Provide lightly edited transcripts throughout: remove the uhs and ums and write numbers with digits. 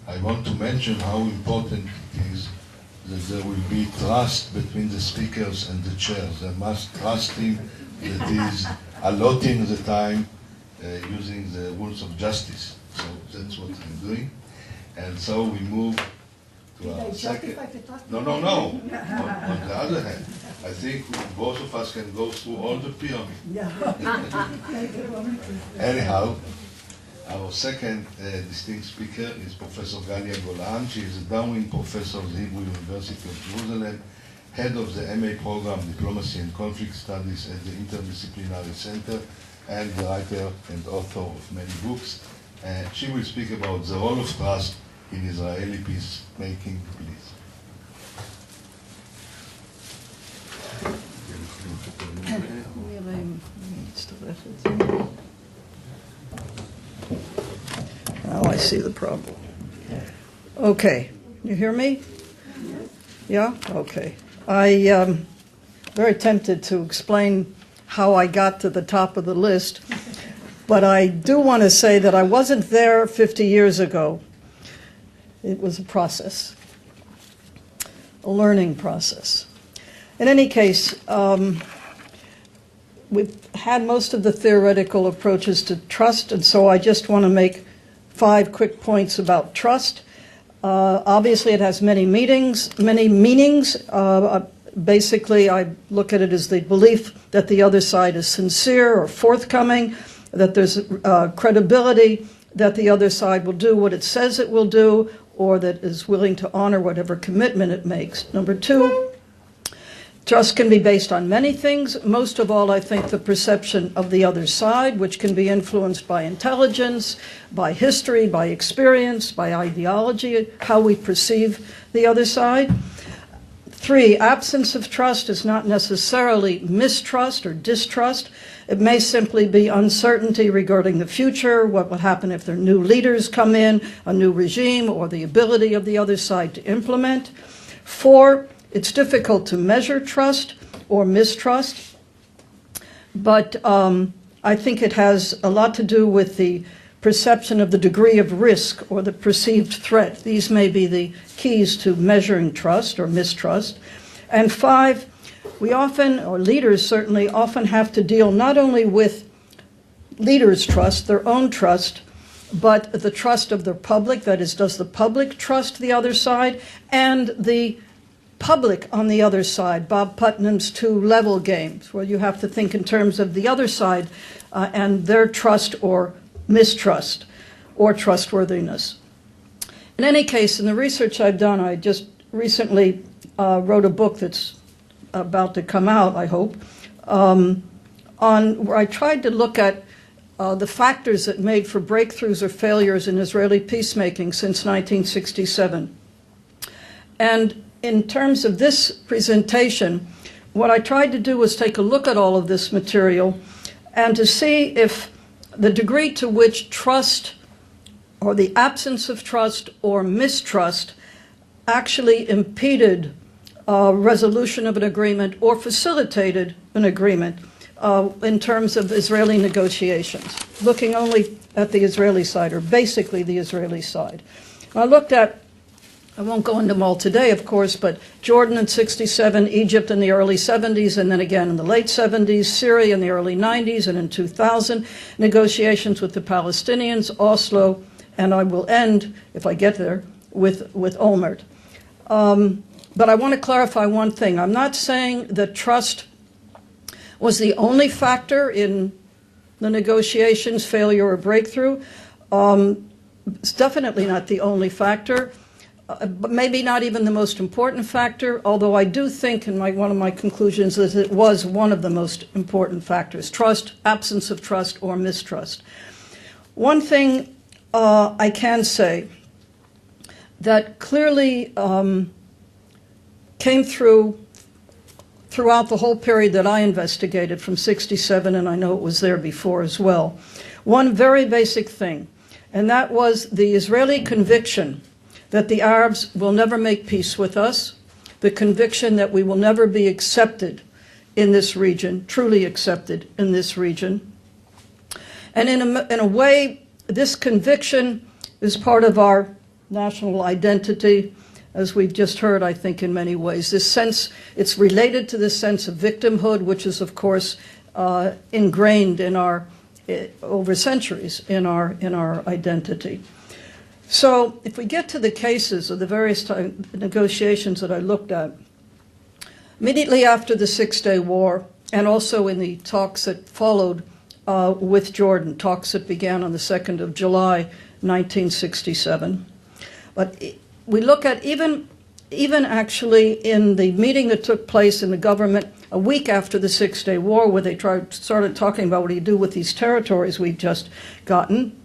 I want to mention how important it is that there will be trust between the speakers and the chairs. They must trust him that he is allotting the time using the rules of justice. So that's what I'm doing. And so we move to our second. No. On the other hand, I think both of us can go through all the pyramid. Anyhow, our second distinct speaker is Professor Galia Golan. She is a Darwin Professor at the Hebrew University of Jerusalem, head of the MA program Diplomacy and Conflict Studies at the Interdisciplinary Center, and the writer and author of many books. She will speak about the role of trust in Israeli peacemaking. Please. Now I see the problem. Okay, you hear me? Yeah? Okay. I'm very tempted to explain how I got to the top of the list, but I do want to say that I wasn't there 50 years ago. It was a process, a learning process. In any case, we've had most of the theoretical approaches to trust, and so I just want to make 5 quick points about trust. Obviously, it has many meanings. Basically, I look at it as the belief that the other side is sincere or forthcoming, that there's credibility, that the other side will do what it says it will do, or that is willing to honor whatever commitment it makes. Number 2, trust can be based on many things. Most of all, I think, the perception of the other side, which can be influenced by intelligence, by history, by experience, by ideology, how we perceive the other side. 3, absence of trust is not necessarily mistrust or distrust. It may simply be uncertainty regarding the future, what will happen if there are new leaders come in, a new regime, or the ability of the other side to implement. 4, it's difficult to measure trust or mistrust, but I think it has a lot to do with the perception of the degree of risk or the perceived threat. These may be the keys to measuring trust or mistrust. And 5, we often, or leaders certainly, often have to deal not only with leaders' trust, their own trust, but the trust of the public, that is, does the public trust the other side, and the public on the other side, Bob Putnam's 2-level games, where you have to think in terms of the other side and their trust or mistrust or trustworthiness. In any case, in the research I've done, I just recently wrote a book that's about to come out, I hope, on where I tried to look at the factors that made for breakthroughs or failures in Israeli peacemaking since 1967. And in terms of this presentation, what I tried to do was take a look at all of this material and to see if the degree to which trust or the absence of trust or mistrust actually impeded resolution of an agreement or facilitated an agreement in terms of Israeli negotiations, looking only at the Israeli side, or basically the Israeli side. I looked at, I won't go into them all today, of course, but Jordan in 67, Egypt in the early 70s, and then again in the late 70s, Syria in the early 90s, and in 2000, negotiations with the Palestinians, Oslo, and I will end, if I get there, with Olmert. But I want to clarify one thing. I'm not saying that trust was the only factor in the negotiations, failure or breakthrough. It's definitely not the only factor. But maybe not even the most important factor, although I do think, and one of my conclusions is it was one of the most important factors, trust, absence of trust, or mistrust. One thing I can say that clearly came throughout the whole period that I investigated from 67, and I know it was there before as well, one very basic thing, and that was the Israeli conviction that the Arabs will never make peace with us, the conviction that we will never be accepted in this region, truly accepted in this region. And in a way, this conviction is part of our national identity, as we've just heard, I think, in many ways. This sense, it's related to this sense of victimhood, which is, of course, ingrained in our, over centuries, in our identity. So if we get to the cases of the various negotiations that I looked at, immediately after the Six-Day War, and also in the talks that followed with Jordan, talks that began on the 2nd of July, 1967. But we look at even actually in the meeting that took place in the government a week after the Six-Day War, where they started talking about what do you do with these territories we've just gotten.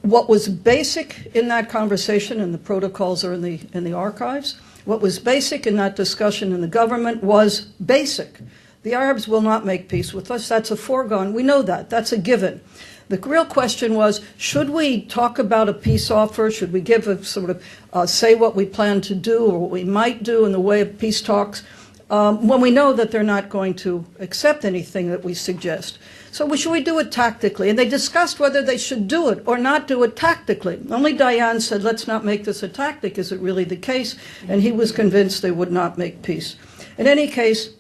What was basic in that conversation, and the protocols are in the archives, what was basic in that discussion in the government was basic. The Arabs will not make peace with us. That's a foregone. We know that. That's a given. The real question was, should we talk about a peace offer? Should we give a sort of say what we plan to do or what we might do in the way of peace talks when we know that they're not going to accept anything that we suggest? So should we do it tactically? And they discussed whether they should do it or not do it tactically. Only Dayan said, let's not make this a tactic. Is it really the case? And he was convinced they would not make peace. In any case,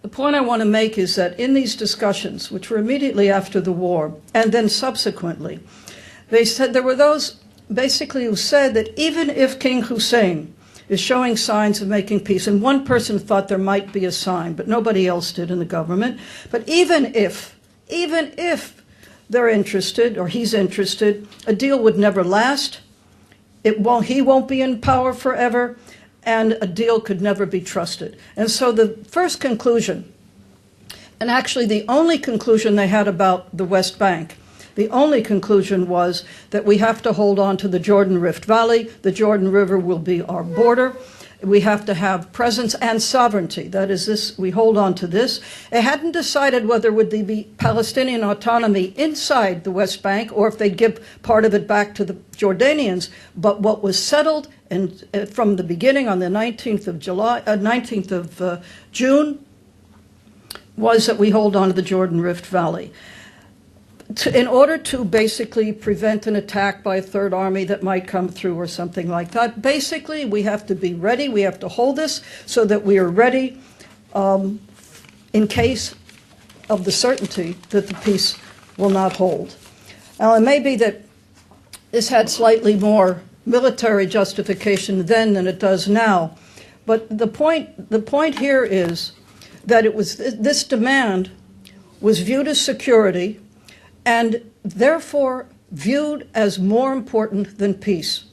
the point I want to make is that in these discussions, which were immediately after the war, and then subsequently, they said there were those basically who said that even if King Hussein is showing signs of making peace, and one person thought there might be a sign, but nobody else did in the government, but even if they're interested, or he's interested, a deal would never last, he won't be in power forever, and a deal could never be trusted. And so the first conclusion, and actually the only conclusion they had about the West Bank, the only conclusion was that we have to hold on to the Jordan Rift Valley. The Jordan River will be our border. We have to have presence and sovereignty. That is this, we hold on to this. It hadn't decided whether would there be Palestinian autonomy inside the West Bank or if they'd give part of it back to the Jordanians. But what was settled and from the beginning on the 19th of June was that we hold on to the Jordan Rift Valley. In order to basically prevent an attack by a third army that might come through or something like that, basically we have to be ready. We have to hold this so that we are ready in case of the certainty that the peace will not hold. Now, it may be that this had slightly more military justification then than it does now, but the point here is that it was this demand was viewed as security and therefore viewed as more important than peace.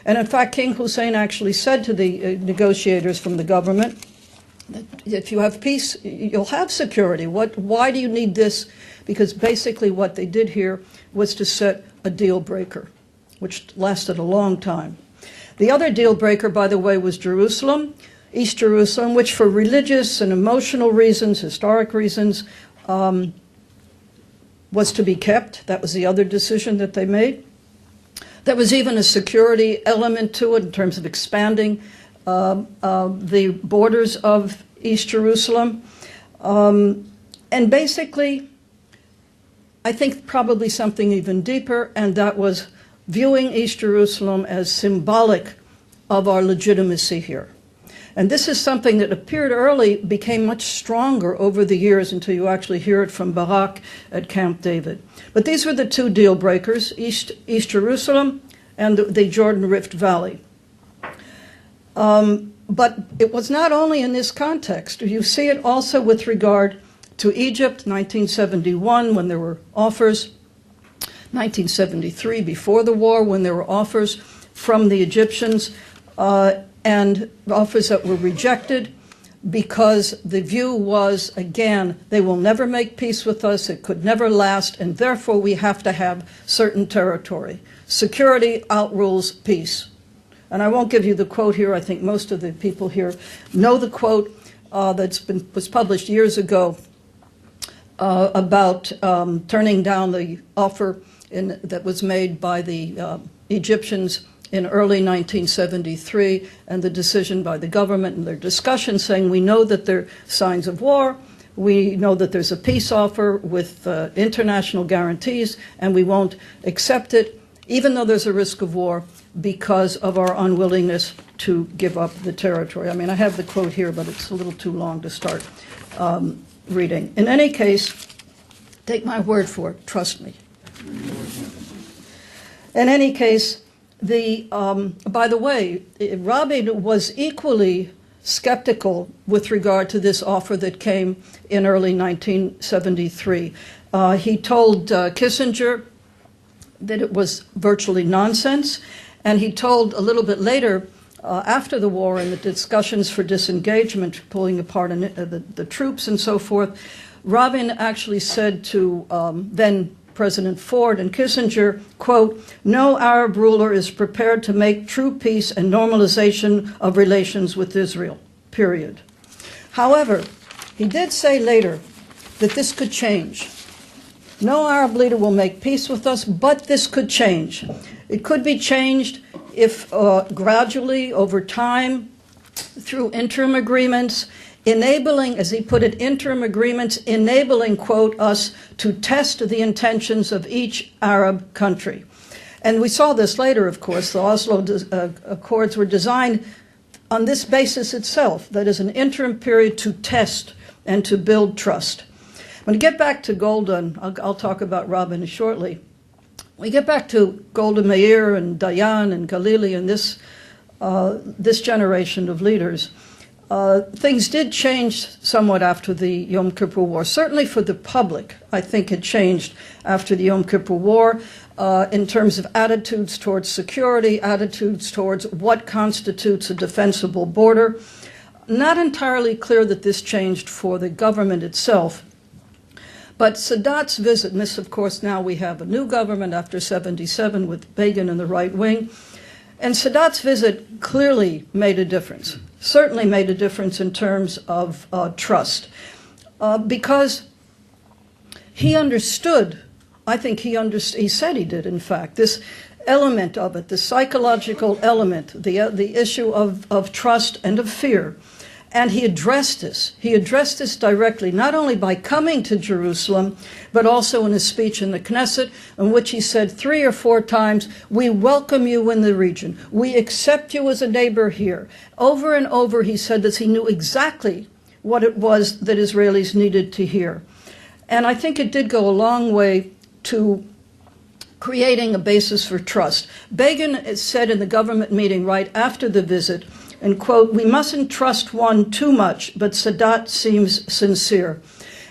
And in fact, King Hussein actually said to the negotiators from the government, that if you have peace, you'll have security. Why do you need this? Because basically what they did here was to set a deal breaker, which lasted a long time. The other deal breaker, by the way, was Jerusalem, East Jerusalem, which for religious and emotional reasons, historic reasons, was to be kept. That was the other decision that they made. There was even a security element to it in terms of expanding the borders of East Jerusalem. And basically, I think probably something even deeper, and that was viewing East Jerusalem as symbolic of our legitimacy here. And this is something that appeared early, became much stronger over the years until you actually hear it from Barak at Camp David. But these were the two deal breakers, East Jerusalem and the Jordan Rift Valley. But it was not only in this context. You see it also with regard to Egypt, 1971, when there were offers, 1973, before the war, when there were offers from the Egyptians, and offers that were rejected because the view was, again, they will never make peace with us, it could never last, and therefore we have to have certain territory. Security outrules peace. And I won't give you the quote here. I think most of the people here know the quote was published years ago about turning down the offer that was made by the Egyptians in early 1973, and the decision by the government and their discussion saying, we know that there are signs of war, we know that there's a peace offer with international guarantees, and we won't accept it even though there's a risk of war, because of our unwillingness to give up the territory. I mean, I have the quote here, but it's a little too long to start reading. In any case, take my word for it, trust me. In any case, by the way, Rabin was equally skeptical with regard to this offer that came in early 1973. He told Kissinger that it was virtually nonsense, and he told a little bit later, after the war and the discussions for disengagement, pulling apart the troops and so forth, Rabin actually said to then President Ford and Kissinger, quote, "No Arab ruler is prepared to make true peace and normalization of relations with Israel," period. However, he did say later that this could change. No Arab leader will make peace with us, but this could change. It could be changed if gradually, over time, through interim agreements, enabling, as he put it, interim agreements enabling, quote, us to test the intentions of each Arab country. And we saw this later, of course. The Oslo Accords were designed on this basis itself, that is, an interim period to test and to build trust. When we get back to Golda, I'll talk about Rabin shortly. We get back to Golda Meir and Dayan and Galili and this generation of leaders. Things did change somewhat after the Yom Kippur War. Certainly for the public, I think it changed after the Yom Kippur War in terms of attitudes towards security, attitudes towards what constitutes a defensible border. Not entirely clear that this changed for the government itself. But Sadat's visit, and this, of course, now we have a new government after 77 with Begin and the right wing, and Sadat's visit clearly made a difference, certainly made a difference in terms of trust, because he understood, I think he said he did, in fact, this element of it, the psychological element, the issue of trust and of fear. And he addressed this. He addressed this directly, not only by coming to Jerusalem, but also in a speech in the Knesset, in which he said 3 or 4 times, "We welcome you in the region. We accept you as a neighbor here." Over and over he said this. He knew exactly what it was that Israelis needed to hear. And I think it did go a long way to creating a basis for trust. Begin said in the government meeting right after the visit, and quote, "We mustn't trust one too much, but Sadat seems sincere."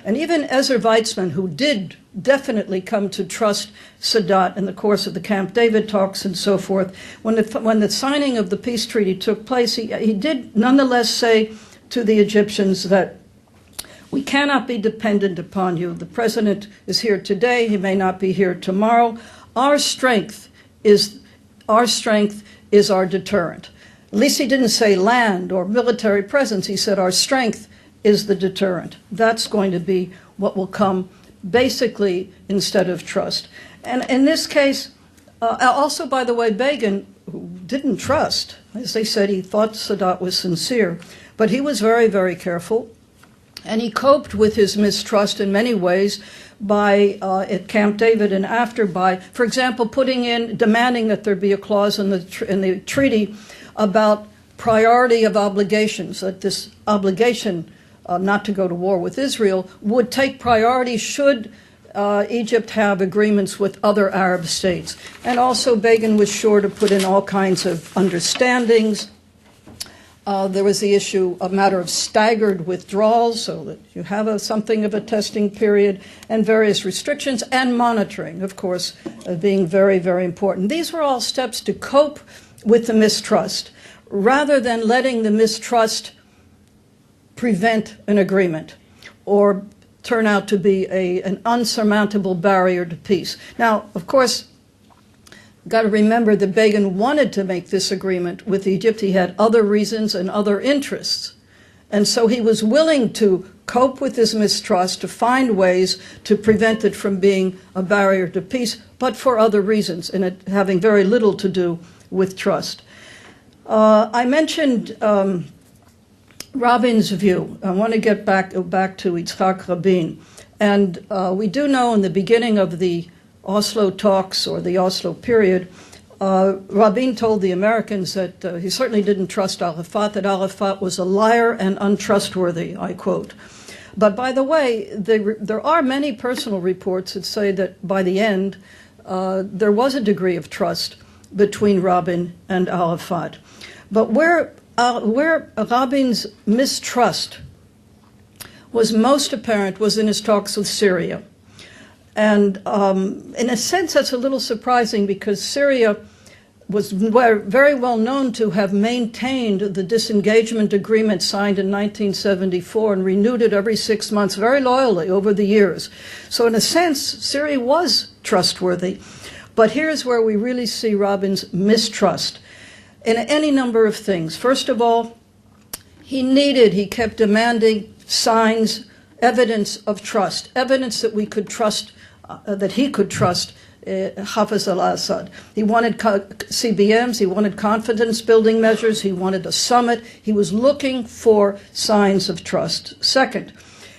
And even Ezer Weizmann, who did definitely come to trust Sadat in the course of the Camp David talks and so forth, when the signing of the peace treaty took place, he did nonetheless say to the Egyptians that we cannot be dependent upon you. The president is here today. He may not be here tomorrow. Our strength is our deterrent. At least he didn't say land or military presence. He said our strength is the deterrent. That's going to be what will come basically instead of trust. And in this case, also, by the way, Begin, who didn't trust, as they said, he thought Sadat was sincere, but he was very, very careful. And he coped with his mistrust in many ways by, at Camp David and after, by, for example, demanding that there be a clause in the treaty about priority of obligations, that this obligation not to go to war with Israel would take priority should Egypt have agreements with other Arab states. And also Begin was sure to put in all kinds of understandings. There was the issue, a matter of staggered withdrawals, so that you have something of a testing period, and various restrictions, and monitoring, of course, being very, very important. These were all steps to cope with the mistrust, rather than letting the mistrust prevent an agreement or turn out to be an unsurmountable barrier to peace. Now, of course, got to remember that Begin wanted to make this agreement with Egypt. He had other reasons and other interests. And so he was willing to cope with his mistrust, to find ways to prevent it from being a barrier to peace, but for other reasons, and it having very little to do with trust. I mentioned Rabin's view. I want to get back to Yitzhak Rabin. And we do know in the beginning of the Oslo talks or the Oslo period, Rabin told the Americans that he certainly didn't trust Arafat, that Arafat was a liar and untrustworthy, I quote. But by the way, there are many personal reports that say that by the end, there was a degree of trust between Rabin and Arafat. But where Rabin's mistrust was most apparent was in his talks with Syria. And in a sense, that's a little surprising because Syria was very well known to have maintained the disengagement agreement signed in 1974 and renewed it every 6 months very loyally over the years. So in a sense, Syria was trustworthy. But here's where we really see Rabin's mistrust in any number of things. First of all, he kept demanding signs, evidence of trust, evidence that we could trust, that he could trust Hafez al-Assad. He wanted CBMs, he wanted confidence-building measures, he wanted a summit. He was looking for signs of trust. Second,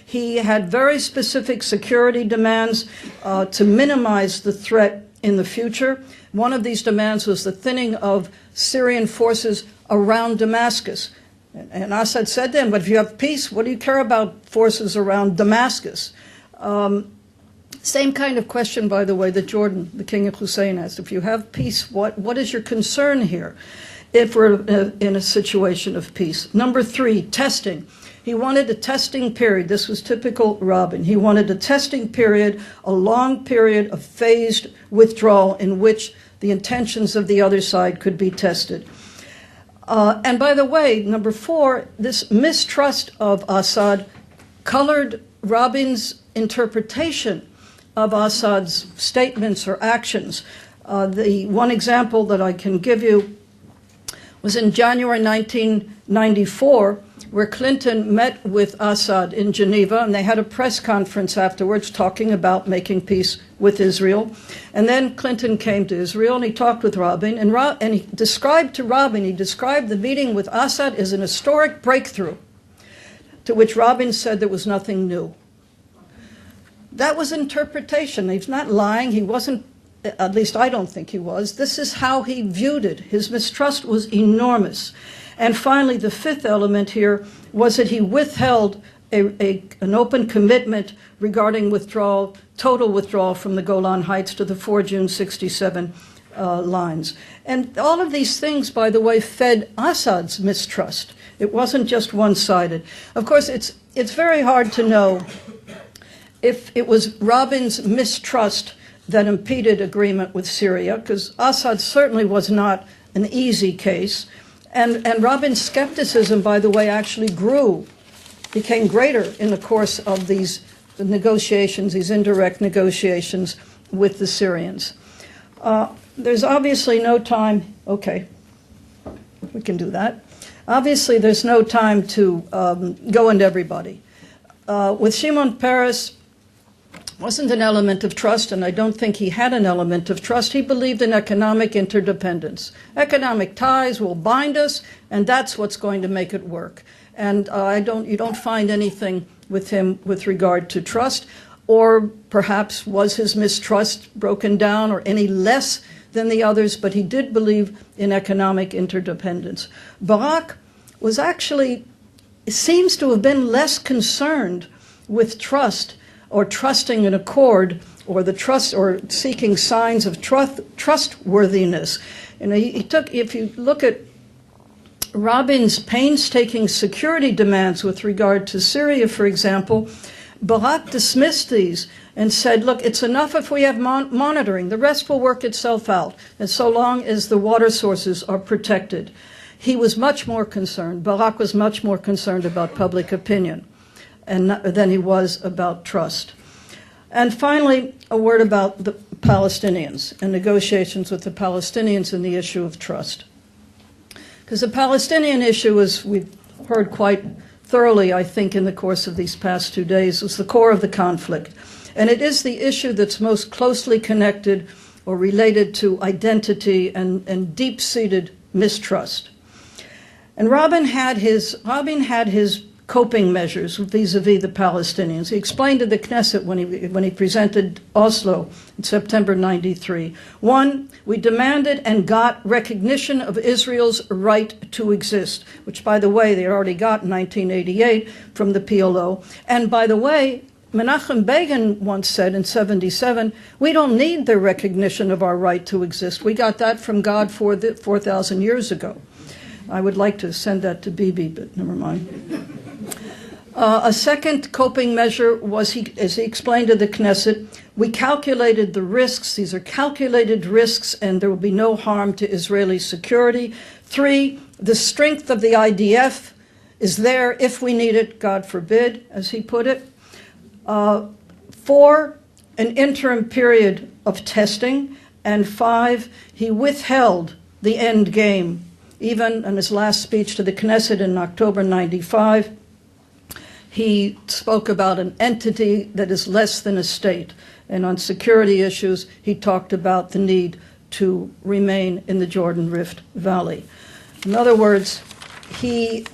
he had very specific security demands to minimize the threat in the future. One of these demands was the thinning of Syrian forces around Damascus. And Assad said then, but if you have peace, what do you care about forces around Damascus? Same kind of question, by the way, that Jordan, the King of Hussein, asked. If you have peace, what is your concern here if we're in a situation of peace? Number three, testing. He wanted a testing period. This was typical Rabin. He wanted a testing period, a long period of phased withdrawal in which the intentions of the other side could be tested. And by the way, number four, this mistrust of Assad colored Rabin's interpretation of Assad's statements or actions. The one example that I can give you was in January 1994, where Clinton met with Assad in Geneva, and they had a press conference afterwards talking about making peace with Israel. And then Clinton came to Israel, and he talked with Rabin, and he described the meeting with Assad as an historic breakthrough, to which Rabin said there was nothing new. That was interpretation. He's not lying. He wasn't, at least I don't think he was. This is how he viewed it. His mistrust was enormous. And finally, the fifth element here was that he withheld an open commitment regarding withdrawal, total withdrawal from the Golan Heights to the 4 June 67 lines. And all of these things, by the way, fed Assad's mistrust. It wasn't just one-sided. Of course, it's very hard to know if it was Rabin's mistrust that impeded agreement with Syria, because Assad certainly was not an easy case. And Rabin's skepticism, by the way, actually became greater in the course of these negotiations, these indirect negotiations with the Syrians. There's obviously no time, okay, we can do that. Obviously, there's no time to go into everybody. With Shimon Peres, wasn't an element of trust, and I don't think he had an element of trust. He believed in economic interdependence. Economic ties will bind us, and that's what's going to make it work. And you don't find anything with him with regard to trust, or perhaps was his mistrust broken down or any less than the others, but he did believe in economic interdependence. Barak was actually, seems to have been less concerned with trust or trusting an accord, or the trust, or seeking signs of trustworthiness. And if you look at Rabin's painstaking security demands with regard to Syria, for example, Barak dismissed these and said, look, it's enough if we have monitoring. The rest will work itself out, and so long as the water sources are protected. He was much more concerned, Barak was much more concerned about public opinion than he was about trust. And finally, a word about the Palestinians and negotiations with the Palestinians and the issue of trust. Because the Palestinian issue, as we've heard quite thoroughly, I think, in the course of these past 2 days, was the core of the conflict. And it is the issue that's most closely connected or related to identity and deep-seated mistrust. And Rabin had his coping measures vis-a-vis the Palestinians. He explained to the Knesset when he presented Oslo in September 93. One, we demanded and got recognition of Israel's right to exist, which, by the way, they already got in 1988 from the PLO. And by the way, Menachem Begin once said in 77, we don't need the recognition of our right to exist. We got that from God 4,000 years ago. I would like to send that to Bibi, but never mind. A second coping measure was, as he explained to the Knesset, we calculated the risks. These are calculated risks, and there will be no harm to Israeli security. 3, the strength of the IDF is there if we need it, God forbid, as he put it. 4, an interim period of testing. And 5, he withheld the end game. Even in his last speech to the Knesset in October 95, he spoke about an entity that is less than a state. And on security issues, he talked about the need to remain in the Jordan Rift Valley. In other words, these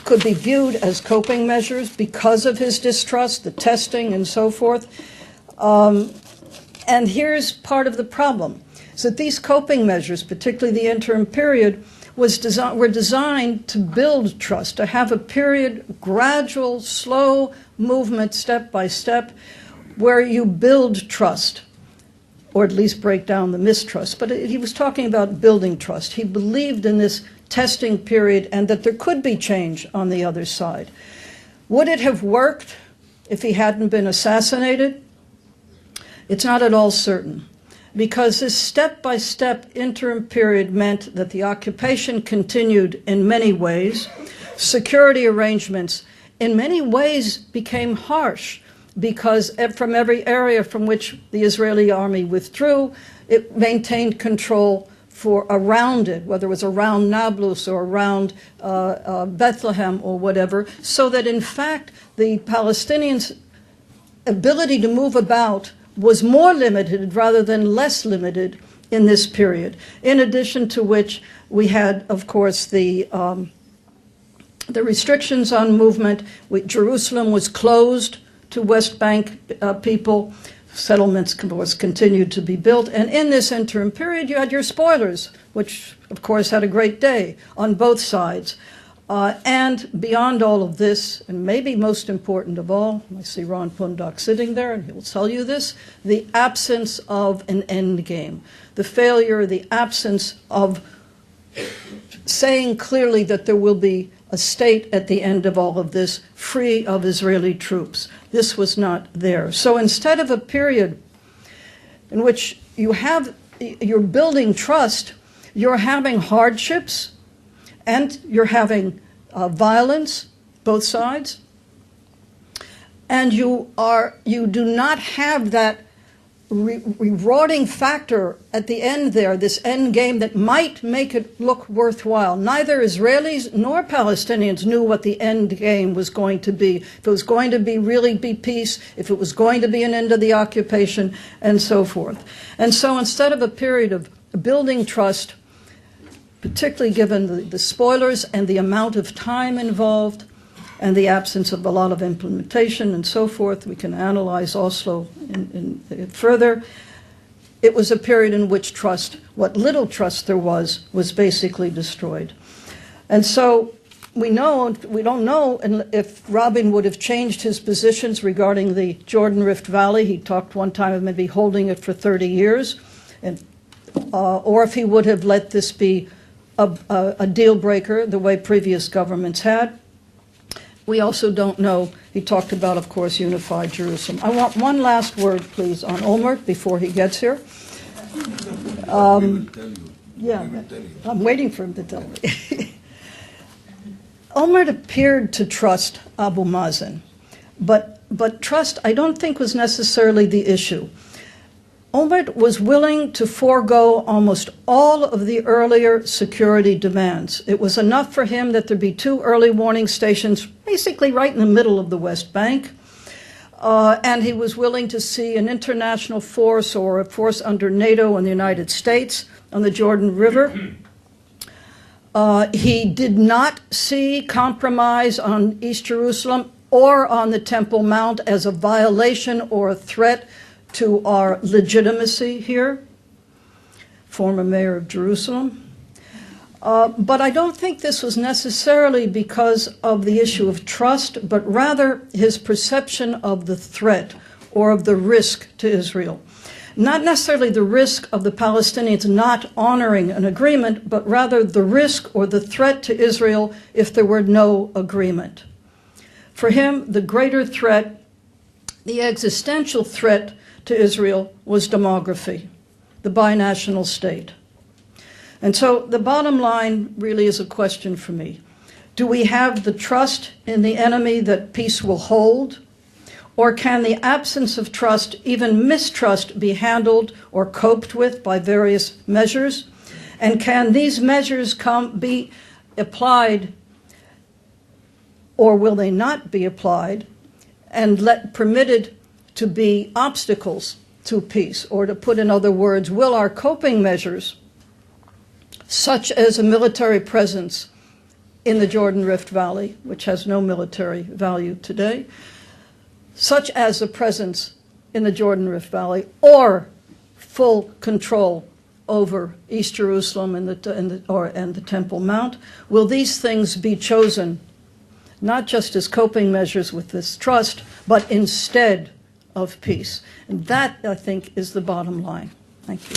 could be viewed as coping measures because of his distrust, the testing, and so forth. And here's part of the problem. So that these coping measures, particularly the interim period, were designed to build trust, to have a period, gradual, slow movement, step by step, where you build trust, or at least break down the mistrust. But he was talking about building trust. He believed in this testing period and that there could be change on the other side. Would it have worked if he hadn't been assassinated? It's not at all certain, because this step-by-step interim period meant that the occupation continued in many ways. Security arrangements in many ways became harsh, because from every area from which the Israeli army withdrew, it maintained control around it, whether it was around Nablus or around Bethlehem or whatever, so that in fact the Palestinians' ability to move about was more limited rather than less limited in this period. In addition to which, we had, of course, the restrictions on movement. Jerusalem was closed to West Bank people. Settlements, of course, continued to be built. And in this interim period, you had your spoilers, which, of course, had a great day on both sides. And beyond all of this, and maybe most important of all, I see Ron Pundak sitting there, and he'll tell you this, the absence of an end game. The failure, the absence of saying clearly that there will be a state at the end of all of this, free of Israeli troops. This was not there. So instead of a period in which you're building trust, you're having hardships, and you're having violence, both sides, and you do not have that rewarding factor at the end there, this end game that might make it look worthwhile. Neither Israelis nor Palestinians knew what the end game was going to be. If it was going to really be peace, if it was going to be an end of the occupation, and so forth. And so instead of a period of building trust, particularly given the spoilers and the amount of time involved and the absence of a lot of implementation and so forth, we can analyze Oslo further. It was a period in which trust, what little trust there was basically destroyed. And so we don't know if Rabin would have changed his positions regarding the Jordan Rift Valley. He talked one time of maybe holding it for 30 years, or if he would have let this be a deal breaker the way previous governments had. We also don't know. He talked about, of course, unified Jerusalem. I want one last word, please, on Olmert before he gets here. Yeah, I'm waiting for him to tell me. Olmert appeared to trust Abu Mazen, but trust, I don't think, was necessarily the issue. Olmert was willing to forego almost all of the earlier security demands. It was enough for him that there be 2 early warning stations, basically right in the middle of the West Bank, and he was willing to see an international force or a force under NATO and the United States on the Jordan River. He did not see compromise on East Jerusalem or on the Temple Mount as a violation or a threat to our legitimacy here. Former mayor of Jerusalem. But I don't think this was necessarily because of the issue of trust, but rather his perception of the threat or of the risk to Israel. Not necessarily the risk of the Palestinians not honoring an agreement, but rather the risk or the threat to Israel if there were no agreement. For him, the greater threat, the existential threat to Israel was demography, the binational state. And so the bottom line really is a question for me. Do we have the trust in the enemy that peace will hold? Or can the absence of trust, even mistrust, be handled or coped with by various measures? And can these measures be applied, or will they not be applied, and permitted to be obstacles to peace? Or to put in other words, will our coping measures, such as a military presence in the Jordan Rift Valley, which has no military value today, such as a presence in the Jordan Rift Valley, or full control over East Jerusalem and the Temple Mount, will these things be chosen not just as coping measures with this trust, but instead of peace? And that, I think, is the bottom line. Thank you.